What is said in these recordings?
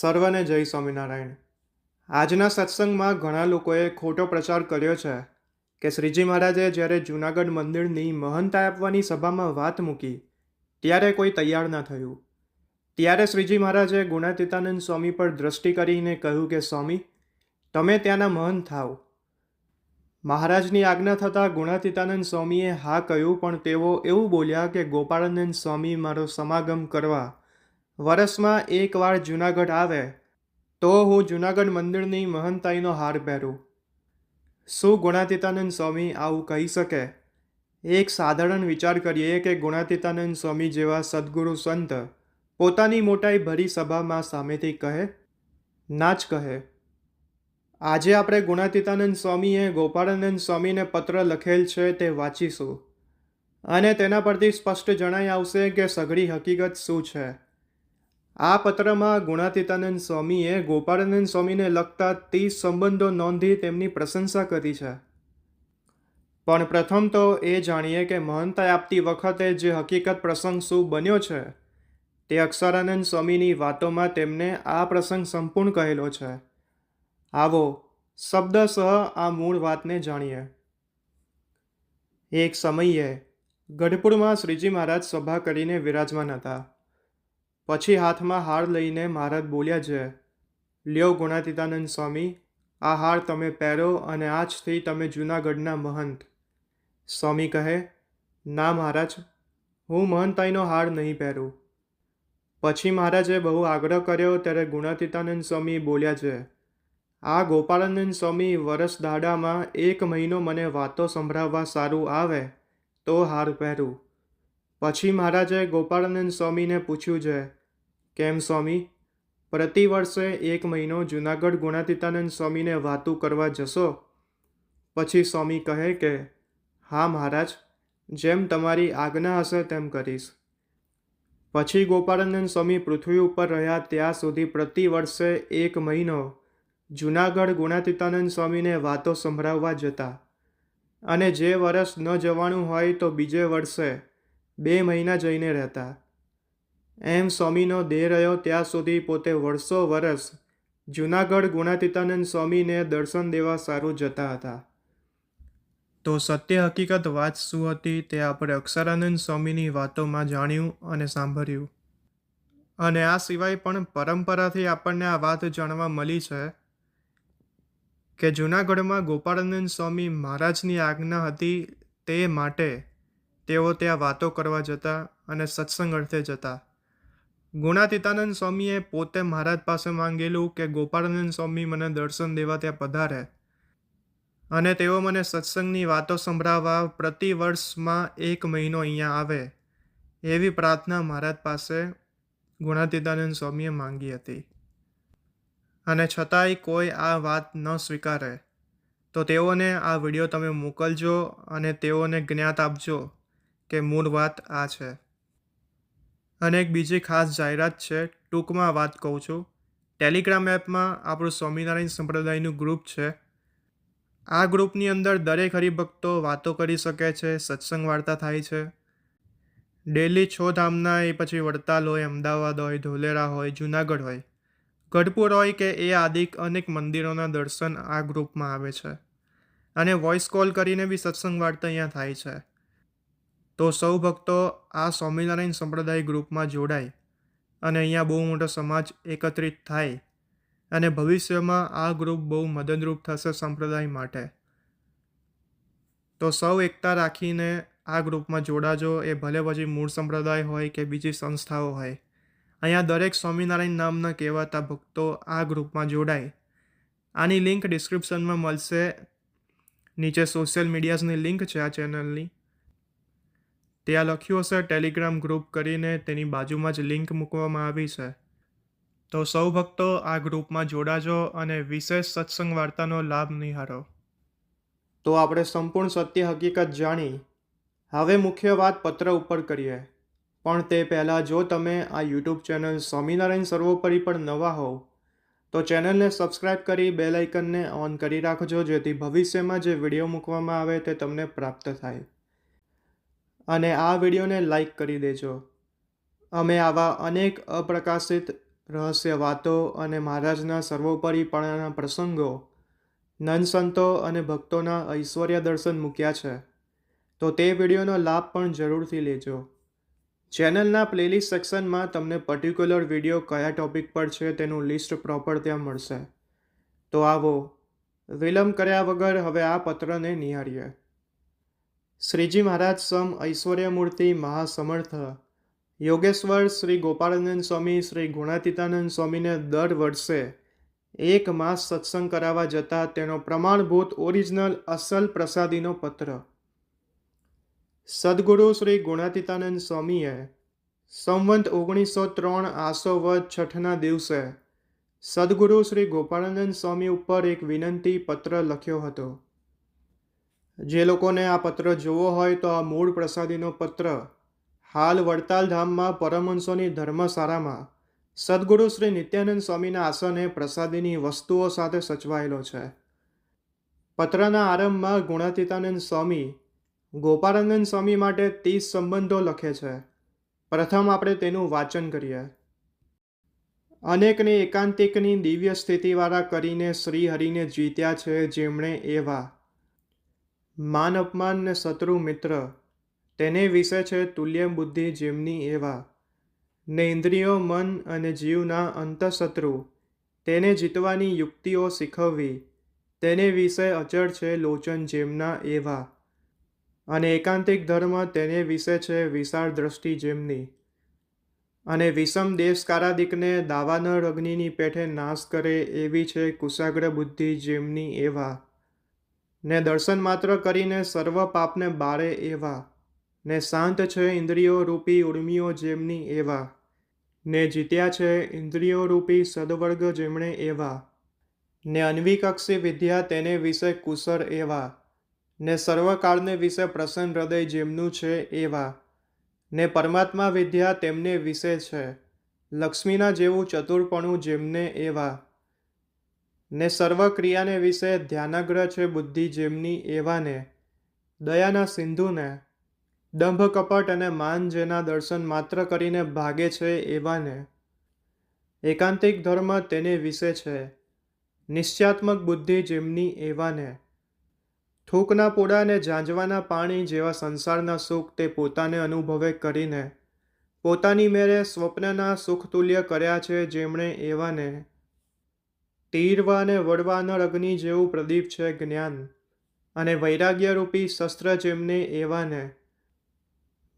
સર્વને જય સ્વામિનારાયણ. આજના સત્સંગમાં ઘણા લોકોએ ખોટો પ્રચાર કર્યો છે કે શ્રીજી મહારાજે જ્યારે જૂનાગઢ મંદિરની મહંતાઈ આપવાની સભામાં વાત મૂકી ત્યારે કોઈ તૈયાર ના થયું. ત્યારે શ્રીજી મહારાજે ગુણાતીતાનંદ સ્વામી પર દ્રષ્ટિ કરીને કહ્યું કે સ્વામી, તમે ત્યાંના મહંત થાઓ. મહારાજની આજ્ઞા થતાં ગુણાતીતાનંદ સ્વામીએ હા કહ્યું, પણ તેઓ એવું બોલ્યા કે ગોપાળાનંદ સ્વામી મારો સમાગમ કરવા વર્ષમાં એકવાર જૂનાગઢ આવે તો હું જૂનાગઢ મંદિરની મહંતાઈનો હાર પહેરું. શું ગુણાતીતાનંદ સ્વામી આવું કહી શકે? એક સાધારણ વિચાર કરીએ કે ગુણાતીતાનંદ સ્વામી જેવા સદ્ગુરુ સંત પોતાની મોટાઈ ભરી સભામાં સામેથી કહે? ના જ કહે. આજે આપણે ગુણાતીતાનંદ સ્વામીએ ગોપાળાનંદ સ્વામીને પત્ર લખેલ છે તે વાંચીશું અને તેના પરથી સ્પષ્ટ જણાઈ આવશે કે સઘળી હકીકત શું છે. આ પત્રમાં ગુણાતીતાનંદ સ્વામીએ ગોપાળાનંદ સ્વામીને લગતા 30 સંબંધો નોંધી તેમની પ્રશંસા કરી છે. પણ પ્રથમ તો એ જાણીએ કે મહંતાઈ આપતી વખતે જે હકીકત પ્રસંગ શું બન્યો છે તે અક્ષરાનંદ સ્વામીની વાતોમાં તેમને આ પ્રસંગ સંપૂર્ણ કહેલો છે. આવો શબ્દસઃ આ મૂળ વાતને જાણીએ. એક સમયે ગઢપુરમાં શ્રીજી મહારાજ સભા કરીને વિરાજમાન હતા. પછી હાથમાં હાર લઈને મહારાજ બોલ્યા છે, લ્યો ગુણાતીતાનંદ સ્વામી, આ હાર તમે પહેરો અને આજથી તમે જૂનાગઢના મહંત. સ્વામી કહે, ના મહારાજ, હું મહંતાઈનો હાર નહીં પહેરું. પછી મહારાજે બહુ આગ્રહ કર્યો ત્યારે ગુણાતીતાનંદ સ્વામી બોલ્યા છે, આ ગોપાળાનંદ સ્વામી વરસ દાડામાં 1 મહિનો મને વાતો સંભળાવવા સારું આવે તો હાર પહેરું. પછી મહારાજે ગોપાળાનંદ સ્વામીને પૂછ્યું છે, કેમ સ્વામી, પ્રતિ વર્ષે 1 મહિનો જૂનાગઢ ગુણાતીતાનંદ સ્વામીને વાતું કરવા જશો? પછી સ્વામી કહે કે હા મહારાજ, જેમ તમારી આજ્ઞા હશે તેમ કરીશ. પછી ગોપાળાનંદ સ્વામી પૃથ્વી ઉપર રહ્યા ત્યાં સુધી પ્રતિ વર્ષે 1 મહિનો જૂનાગઢ ગુણાતીતાનંદ સ્વામીને વાતો સંભળાવવા જતા અને જે વર્ષ ન જવાનું હોય તો બીજે વર્ષે 2 મહિના જઈને રહેતા. એમ સ્વામીનો દેહ રહ્યો ત્યાં સુધી પોતે વર્ષો વર્ષ જૂનાગઢ ગુણાતીતાનંદ સ્વામીને દર્શન દેવા સારું જતા હતા. તો સત્ય હકીકત વાત શું હતી તે આપણે અક્ષરાનંદ સ્વામીની વાતોમાં જાણ્યું અને સાંભળ્યું. અને આ સિવાય પણ પરંપરાથી આપણને આ વાત જાણવા મળી છે કે જૂનાગઢમાં ગોપાળાનંદ સ્વામી મહારાજની આજ્ઞા હતી તે માટે તેઓ ત્યાં વાતો કરવા જતા અને સત્સંગ અર્થે જતા. ગુણાતીતાનંદ સ્વામીએ પોતે મહારાજ પાસે માંગેલું કે ગોપાળાનંદ સ્વામી મને દર્શન દેવા ત્યાં પધારે અને તેઓ મને સત્સંગની વાતો સંભળાવવા પ્રતિ વર્ષમાં 1 મહિનો અહીંયા આવે એવી પ્રાર્થના મહારાજ પાસે ગુણાતીતાનંદ સ્વામીએ માંગી હતી. અને છતાંય કોઈ આ વાત ન સ્વીકારે તો તેઓને આ વિડીયો તમે મોકલજો અને તેઓને જ્ઞાત આપજો કે મૂળ વાત આ છે. અને એક બીજી ખાસ જાહેરાત છે, ટૂંકમાં વાત કહું છું. ટેલિગ્રામ એપમાં આપણું સ્વામિનારાયણ સંપ્રદાયનું ગ્રુપ છે. આ ગ્રુપની અંદર દરેક હરિભક્તો વાતો કરી શકે છે, સત્સંગ વાર્તા થાય છે. ડેલી 6 ધામના, એ પછી વડતાલ હોય, અમદાવાદ હોય, ધોલેરા હોય, જૂનાગઢ હોય, ગઢપુર હોય કે એ આદિક અનેક મંદિરોના દર્શન આ ગ્રુપમાં આવે છે. અને વોઇસ કોલ કરીને બી સત્સંગ વાર્તા અહીંયા થાય છે. તો સૌ ભક્તો આ સ્વામિનારાયણ સંપ્રદાય ગ્રુપમાં જોડાય અને અહીંયા બહુ મોટો સમાજ એકત્રિત થાય અને ભવિષ્યમાં આ ગ્રુપ બહુ મદદરૂપ થશે સંપ્રદાય માટે. તો સૌ એકતા રાખીને આ ગ્રુપમાં જોડાજો. એ ભલે પછી મૂળ સંપ્રદાય હોય કે બીજી સંસ્થાઓ હોય, અહીંયા દરેક સ્વામિનારાયણ નામના કહેવાતા ભક્તો આ ગ્રુપમાં જોડાય. આની લિંક ડિસ્ક્રિપ્શનમાં મળશે. નીચે સોશિયલ મીડિયાઝની લિંક છે આ ચેનલની, ત્યાં લખ્યું હશે ટેલિગ્રામ ગ્રુપ કરીને, તેની બાજુમાં જ લિંક મૂકવામાં આવી છે. તો સૌ ભક્તો આ ગ્રુપમાં જોડાજો અને વિશેષ સત્સંગ વાર્તાનો લાભ નિહાળો. તો આપણે સંપૂર્ણ સત્ય હકીકત જાણી. હવે મુખ્ય વાત પત્ર ઉપર કરીએ. પણ તે પહેલાં જો તમે આ યુટ્યુબ ચેનલ સ્વામિનારાયણ સર્વોપરી પર નવા હોવ તો ચેનલને સબસ્ક્રાઈબ કરી બેલ આઇકનને ઓન કરી રાખજો, જેથી ભવિષ્યમાં જે વિડીયો મૂકવામાં આવે તે તમને પ્રાપ્ત થાય. અને આ વિડીયોને લાઈક કરી દેજો. અમે આવા અનેક અપ્રકાશિત રહસ્ય વાતો અને મહારાજના સર્વોપરીપણાના પ્રસંગો, નંદસંતો અને ભક્તોના ઐશ્વર્ય દર્શન મૂક્યા છે. તો તે વિડીયોનો લાભ પણ જરૂરથી લેજો. ચેનલના પ્લેલિસ્ટ સેક્શનમાં તમને પર્ટિક્યુલર વિડીયો કયા ટોપિક પર છે તેનું લિસ્ટ પ્રોપર ત્યાં મળશે. તો આવો વિલંબ કર્યા વગર હવે આ પત્રને નિહાળીએ. શ્રીજી મહારાજ સમ ઐશ્વર્યમૂર્તિ મહાસમર્થ યોગેશ્વર શ્રી ગોપાળાનંદ સ્વામી શ્રી ગુણાતીતાનંદ સ્વામીને દર વર્ષે 1 માસ સત્સંગ કરાવવા જતા તેનો પ્રમાણભૂત ઓરિજિનલ અસલ પ્રસાદીનો પત્ર. સદગુરુ શ્રી ગુણાતીતાનંદ સ્વામીએ સંવંત 1903 આસો વદ છઠના દિવસે સદગુરુ શ્રી ગોપાળાનંદ સ્વામી ઉપર એક વિનંતી પત્ર લખ્યો હતો. જે લોકોને આ પત્ર જોવો હોય તો આ મૂળ પ્રસાદીનો પત્ર હાલ વડતાલ ધામમાં પરમહંસોની ધર્મશાળામાં સદગુરુ શ્રી નિત્યાનંદ સ્વામીના આસને પ્રસાદીની વસ્તુઓ સાથે સચવાયેલો છે. પત્રના આરંભમાં ગુણાતીતાનંદ સ્વામી ગોપાળાનંદ સ્વામી માટે 30 સંબંધો લખે છે. પ્રથમ આપણે તેનું વાંચન કરીએ. અનેકને એકાંતિકની દિવ્ય સ્થિતિવાળા કરીને શ્રી હરિને જીત્યા છે જેમણે એવા માન અપમાન ને શત્રુ મિત્ર તેને વિશે છે તુલ્ય બુદ્ધિ જેમની એવા ને ઇન્દ્રિયો મન અને જીવના અંતઃશત્રુ તેને જીતવાની યુક્તિઓ શીખવવી તેને વિશે અચળ છે લોચન જેમના એવા અને એકાંતિક ધર્મ તેને વિશે છે વિશાળ દ્રષ્ટિ જેમની અને વિષમ દેશકારાદિકને દાવાનળ અગ્નિની પેઠે નાશ કરે એવી છે કુશાગ્ર બુદ્ધિ જેમની એવા ને દર્શન માત્ર કરીને સર્વ પાપને બાળે એવા ને શાંત છે ઇન્દ્રિયો રૂપી ઉર્મિઓ જેમની એવા ને જીત્યા છે ઇન્દ્રિયો રૂપી સદવર્ગ જેમણે એવા ને અન્વિકક્ષી વિદ્યા તેને વિશે કુશળ એવા ને સર્વકાળને વિશે પ્રસન્ન હૃદય જેમનું છે એવા ને પરમાત્મા વિદ્યા તેમને વિશે છે લક્ષ્મીના જેવું ચતુરપણું જેમને એવા ને સર્વ ક્રિયાને વિશે ધ્યાનાગ્રહ છે બુદ્ધિ જેમની એવાને દયાના સિંધુને દંભ કપટ અને માન જેના દર્શન માત્ર કરીને ભાગે છે એવાને એકાંતિક ધર્મ તેને વિશે છે નિશ્ચયાત્મક બુદ્ધિ જેમની એવાને થૂકના પોડા ને ઝાંઝવાના પાણી જેવા સંસારના સુખ તે પોતાને અનુભવે કરીને પોતાની મેરે સ્વપ્નના સુખતુલ્ય કર્યા છે જેમણે એવાને તીરવા અને વડવાનળ અગ્નિ જેવું પ્રદીપ છે જ્ઞાન અને વૈરાગ્યરૂપી શસ્ત્ર જેમને એવાને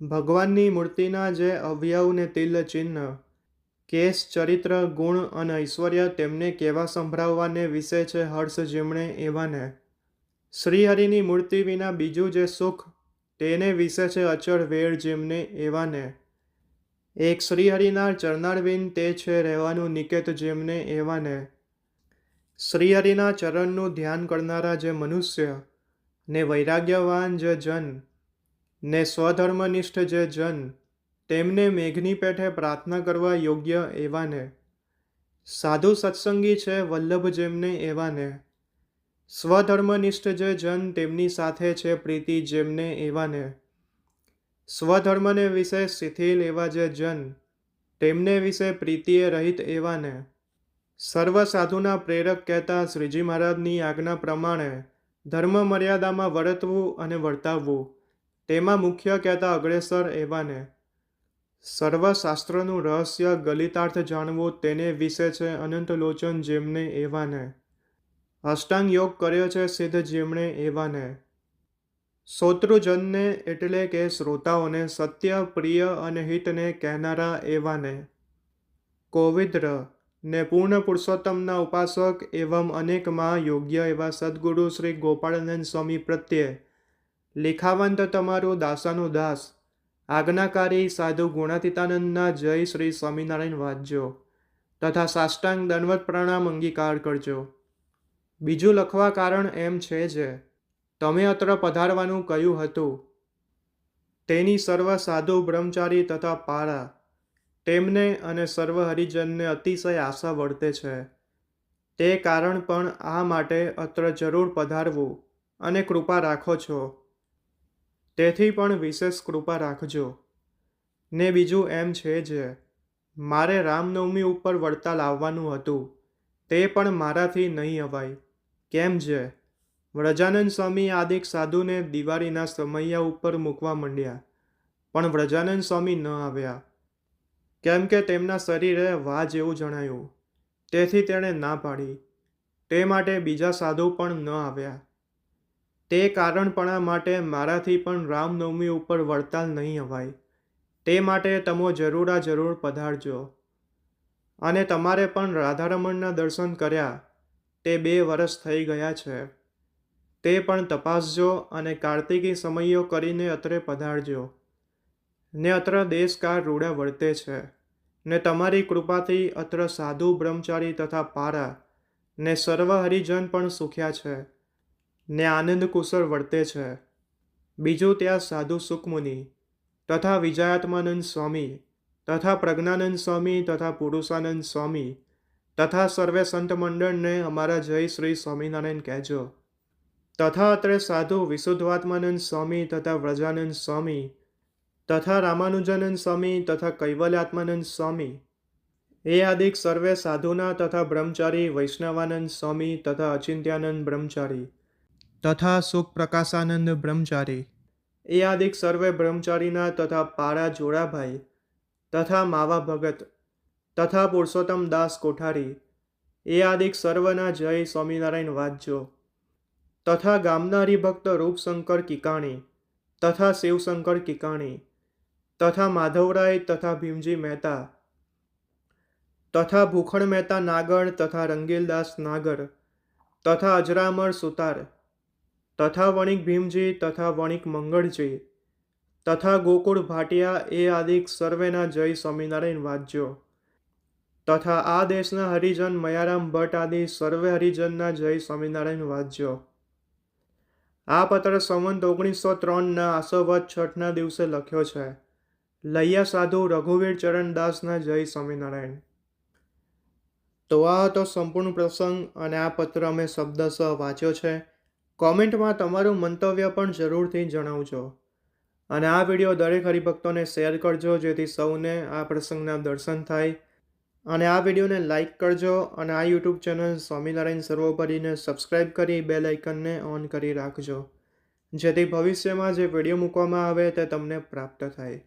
ભગવાનની મૂર્તિના જે અવયવ ને તિલ ચિહ્ન કેશ ચરિત્ર ગુણ અને ઐશ્વર્ય તેમને કેવા સંભળાવવાને વિશે છે હર્ષ જેમણે એવાને શ્રીહરિની મૂર્તિ વિના બીજું જે સુખ તેને વિશે છે અચળ વેળ જેમને એવાને એક શ્રીહરિના ચરણારવિંદ તે છે રહેવાનું નિકેત જેમને એવાને શ્રીહરિના ચરણનું ધ્યાન કરનારા જે મનુષ્ય ને વૈરાગ્યવાન જે જન ને સ્વધર્મનિષ્ઠ જે જન તેમને મેઘની પેઠે પ્રાર્થના કરવા યોગ્ય એવાને સાધુ સત્સંગી છે વલ્લભ જેમને એવાને સ્વધર્મનિષ્ઠ જે જન તેમની સાથે છે પ્રીતિ જેમને એવાને સ્વધર્મને વિશે શિથિલ એવા જે જન તેમને વિશે પ્રીતિએ રહિત એવાને સર્વ સાધુના પ્રેરક કહેતા શ્રીજી મહારાજની આજ્ઞા પ્રમાણે ધર્મ મર્યાદામાં વર્તવું અને વર્તાવવું તેમાં મુખ્ય કહેતા અગ્રેસર એવાને સર્વ શાસ્ત્રનું રહસ્ય ગલિતાર્થ જાણવું તેને વિશે છે અનંત લોચન જેમને એવાને અષ્ટાંગ યોગ કર્યો છે સિદ્ધ જેમણે એવાને શ્રોતૃજનને એટલે કે શ્રોતાઓને સત્ય પ્રિય અને હિતને કહેનારા એવાને કોવિદ્ર ને પૂર્ણ પુરુષોત્તમના ઉપાસક એવં અનેકમાં યોગ્ય એવા સદગુરુ શ્રી ગોપાળાનંદ સ્વામી પ્રત્યે લેખાવંત તમારું દાસાનું દાસ આજ્ઞાકારી સાધુ ગુણાતીતાનંદના જય શ્રી સ્વામિનારાયણ વાંચજો તથા સાષ્ટાંગ દંડવત પ્રણામ અંગીકાર કરજો. બીજું લખવા કારણ એમ છે જે તમે અત્ર પધારવાનું કહ્યું હતું તેની સર્વ સાધુ બ્રહ્મચારી તથા પારા તેમને અને સર્વ હરિજનને અતિશય આશા વર્તે છે. તે કારણ પણ આ માટે અત્ર જરૂર પધારવું અને કૃપા રાખો છો તેથી પણ વિશેષ કૃપા રાખજો. ને બીજું એમ છે જે મારે રામનવમી ઉપર વડતાલ આવવાનું હતું, તે પણ મારાથી નહીં અવાય. કેમ છે? વ્રજાનંદ સ્વામી આદિક સાધુને દિવાળીના સમૈયા ઉપર મૂકવા માંડ્યા, પણ વ્રજાનંદ સ્વામી ન આવ્યા, કેમ કે તેમના શરીરે વા જેવું જણાયું. તેથી તેણે ના પાડી. તે માટે બીજા સાધુ પણ ન આવ્યા. તે કારણપણા માટે મારાથી પણ રામનવમી ઉપર વડતાલ નહીં અવાય. તે માટે તમો જરૂર પધારજો. અને તમારે પણ રાધારમણના દર્શન કર્યા તે 2 વર્ષ થઈ ગયા છે. તે પણ તપાસજો અને કાર્તિકી સમયો કરીને અત્રે પધારજો. ને અત્ર દેશકાળ રૂડા વર્તે છે, ને તમારી કૃપાથી અત્ર સાધુ બ્રહ્મચારી તથા પારા ને સર્વ હરિજન પણ સુખ્યા છે, ને આનંદ કુશળ વર્તે છે. બીજું ત્યાં સાધુ સુખમુનિ તથા વિજયાત્માનંદ સ્વામી તથા પ્રજ્ઞાનંદ સ્વામી તથા પુરુષાનંદ સ્વામી તથા સર્વે સંત મંડળને અમારા જય શ્રી સ્વામિનારાયણ કહેજો. તથા અત્રે સાધુ વિશુદ્ધાત્માનંદ સ્વામી તથા વ્રજાનંદ સ્વામી તથા રામાનુજાનંદ સ્વામી તથા કૈવલ્યાત્માનંદ સ્વામી એ આદિક સર્વે સાધુના તથા બ્રહ્મચારી વૈષ્ણવાનંદ સ્વામી તથા અચિંત્યાનંદ બ્રહ્મચારી તથા સુખ પ્રકાશાનંદ બ્રહ્મચારી એ આદિક સર્વે બ્રહ્મચારીના તથા પારા જોડાભાઈ તથા માવા ભગત તથા પુરુષોત્તમ દાસ કોઠારી એ આદિક સર્વના જય સ્વામિનારાયણ વાંચજો. તથા ગામના હરિભક્ત રૂપશંકર કિકાણી તથા શિવશંકર કિકાણી તથા માધવરાય તથા ભીમજી મહેતા તથા ભૂખણ મહેતા નાગર તથા રંગીલદાસ નાગર તથા અજરામર સુતાર તથા વણિક ભીમજી તથા વણિક મંગળજી તથા ગોકુળ ભાટિયા એ આદિક સર્વેના જય સ્વામિનારાયણ વાંચજો. તથા આ દેશના હરિજન મયારામ ભટ્ટ આદિ સર્વે હરિજનના જય સ્વામિનારાયણ વાંચજો. આ પત્ર સંવંત 1903ના આસોવદ છઠના દિવસે લખ્યો છે. લૈયા સાધુ રઘુવીર ચરણ દાસના જય સ્વામિનારાયણ. તો આ હતો સંપૂર્ણ પ્રસંગ અને આ પત્ર અમે શબ્દશઃ વાંચ્યો છે. કોમેન્ટમાં તમારું મંતવ્ય પણ જરૂરથી જણાવજો. અને આ વિડીયો દરેક હરિભક્તોને શેર કરજો, જેથી સૌને આ પ્રસંગના દર્શન થાય. અને આ વિડીયોને લાઇક કરજો અને આ યુટ્યુબ ચેનલ સ્વામિનારાયણ સર્વોપરીને સબસ્ક્રાઈબ કરી બેલ આઇકનને ઓન કરી રાખજો, જેથી ભવિષ્યમાં જે વિડીયો મૂકવામાં આવે તે તમને પ્રાપ્ત થાય.